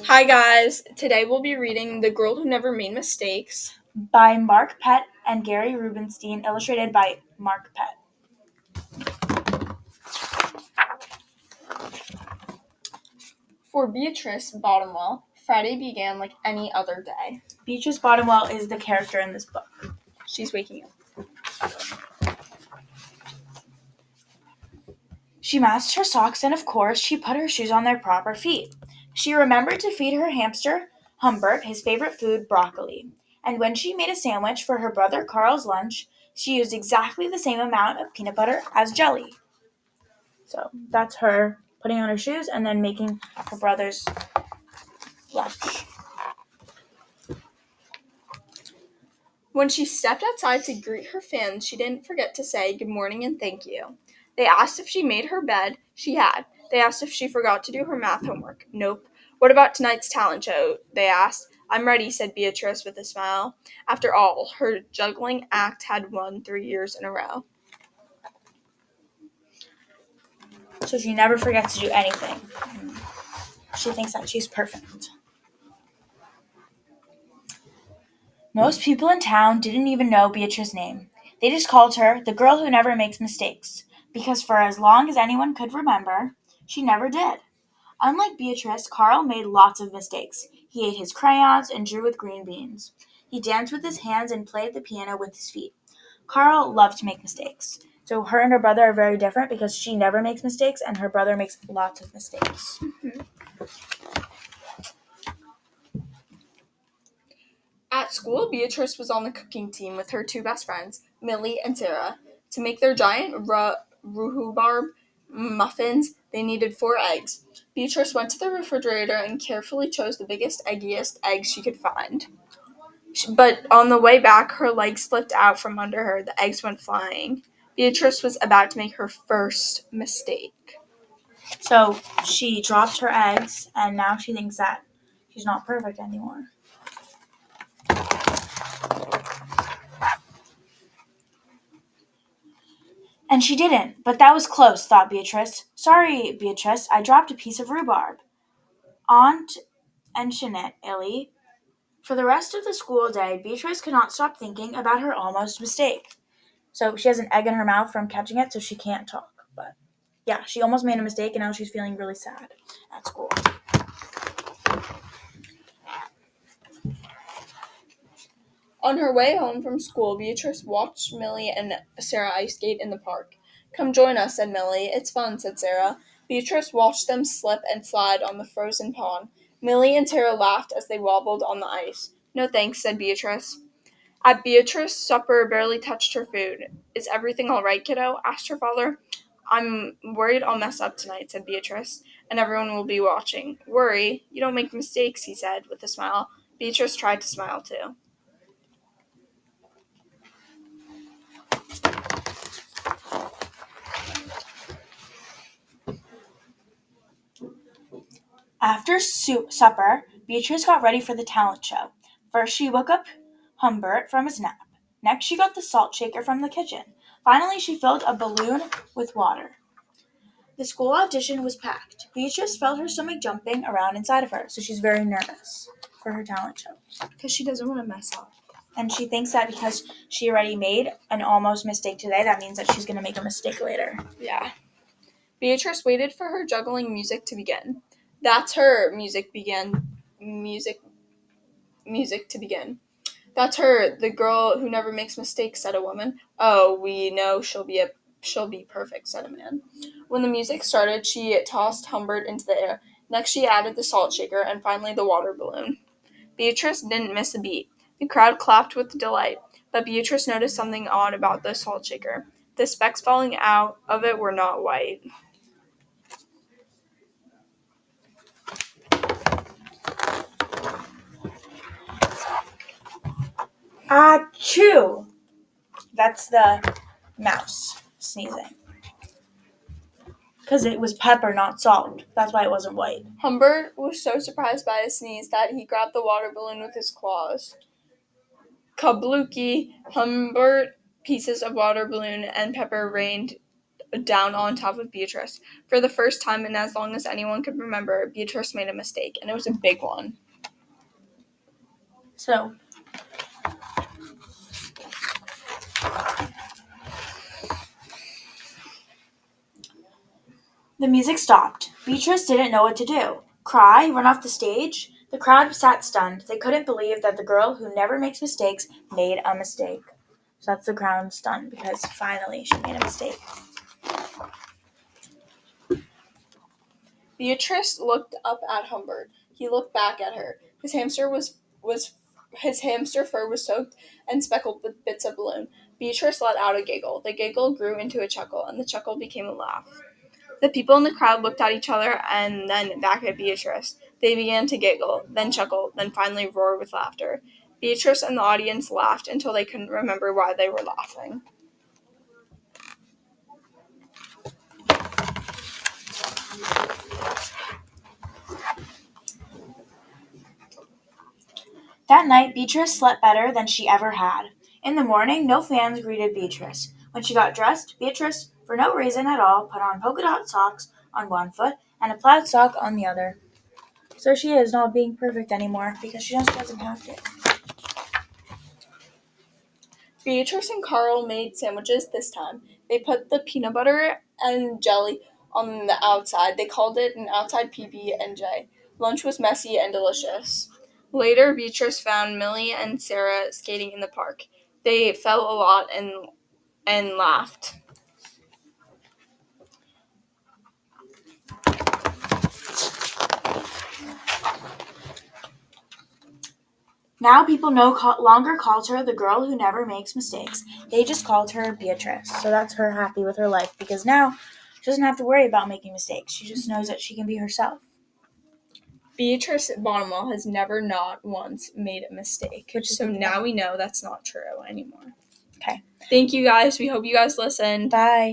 Hi guys, today we'll be reading The Girl Who Never Made Mistakes by Mark Pett and Gary Rubinstein, illustrated by Mark Pett. For Beatrice Bottomwell. Friday began like any other day. Beatrice Bottomwell is the character in this book. She's waking up. She matched her socks and, of course, she put her shoes on their proper feet. She remembered to feed her hamster, Humbert, his favorite food, broccoli. And when she made a sandwich for her brother Carl's lunch, she used exactly the same amount of peanut butter as jelly. So that's her putting on her shoes and then making her brother's lunch. When she stepped outside to greet her fans, she didn't forget to say good morning and thank you. They asked if she made her bed. She had. They asked if she forgot to do her math homework. Nope. What about tonight's talent show? They asked. I'm ready, said Beatrice with a smile. After all, her juggling act had won 3 years in a row. So she never forgets to do anything. She thinks that she's perfect. Most people in town didn't even know Beatrice's name. They just called her the girl who never makes mistakes, because for as long as anyone could remember, she never did. Unlike Beatrice, Carl made lots of mistakes. He ate his crayons and drew with green beans. He danced with his hands and played the piano with his feet. Carl loved to make mistakes. So her and her brother are very different because she never makes mistakes and her brother makes lots of mistakes. At school, Beatrice was on the cooking team with her two best friends, Millie and Sarah. To make their giant rhubarb muffins, they needed 4 eggs. Beatrice went to the refrigerator and carefully chose the biggest, eggiest eggs she could find. But on the way back, her legs slipped out from under her. The eggs went flying. Beatrice was about to make her first mistake. So she dropped her eggs and now she thinks that she's not perfect anymore. And she didn't, but that was close, thought Beatrice. Sorry, Beatrice, I dropped a piece of rhubarb. Aunt Enchanet, Illy. For the rest of the school day, Beatrice could not stop thinking about her almost mistake. So she has an egg in her mouth from catching it, so she can't talk. But yeah, she almost made a mistake, and now she's feeling really sad at school. On her way home from school, Beatrice watched Millie and Sarah ice skate in the park. Come join us, said Millie. It's fun, said Sarah. Beatrice watched them slip and slide on the frozen pond. Millie and Sarah laughed as they wobbled on the ice. No thanks, said Beatrice. At Beatrice, supper barely touched her food. Is everything all right, kiddo? Asked her father. I'm worried I'll mess up tonight, said Beatrice, and everyone will be watching. Worry? You don't make mistakes, he said with a smile. Beatrice tried to smile too. After supper, Beatrice got ready for the talent show. First, she woke up Humbert from his nap. Next, she got the salt shaker from the kitchen. Finally, she filled a balloon with water. The school audition was packed. Beatrice felt her stomach jumping around inside of her, so she's very nervous for her talent show. Because she doesn't want to mess up. And she thinks that because she already made an almost mistake today, that means that she's going to make a mistake later. Yeah. Beatrice waited for her juggling music to begin. That's her, music to begin. That's her, the girl who never makes mistakes, said a woman. Oh, we know she'll be perfect, said a man. When the music started, she tossed Humbert into the air. Next, she added the salt shaker, and finally the water balloon. Beatrice didn't miss a beat. The crowd clapped with delight, but Beatrice noticed something odd about the salt shaker. The specks falling out of it were not white. Achoo! That's the mouse sneezing. Because it was pepper, not salt. That's why it wasn't white. Humbert was so surprised by his sneeze that he grabbed the water balloon with his claws. Kablooky, Humbert, pieces of water balloon and pepper rained down on top of Beatrice. For the first time in as long as anyone could remember, Beatrice made a mistake, and it was a big one. So, the music stopped. Beatrice didn't know what to do. Cry? Run off the stage? The crowd sat stunned. They couldn't believe that the girl who never makes mistakes made a mistake. So that's the crowd stunned because finally she made a mistake. Beatrice looked up at Humbert. He looked back at her. His hamster fur was soaked and speckled with bits of balloon. Beatrice let out a giggle. The giggle grew into a chuckle, and the chuckle became a laugh. The people in the crowd looked at each other and then back at Beatrice. They began to giggle, then chuckle, then finally roar with laughter. Beatrice and the audience laughed until they couldn't remember why they were laughing. That night, Beatrice slept better than she ever had. In the morning, no fans greeted Beatrice. When she got dressed, Beatrice, for no reason at all, put on polka dot socks on one foot and a plaid sock on the other. So she is not being perfect anymore because she just doesn't have to. Beatrice and Carl made sandwiches this time. They put the peanut butter and jelly on the outside. They called it an outside PB&J. Lunch was messy and delicious. Later, Beatrice found Millie and Sarah skating in the park. They fell a lot and laughed. Now people no longer called her the girl who never makes mistakes. They just called her Beatrice. So that's her happy with her life because now she doesn't have to worry about making mistakes. She just knows that she can be herself. Beatrice Bonnemall has never not once made a mistake. So now we know that's not true anymore. Okay. Thank you guys. We hope you guys listened. Bye.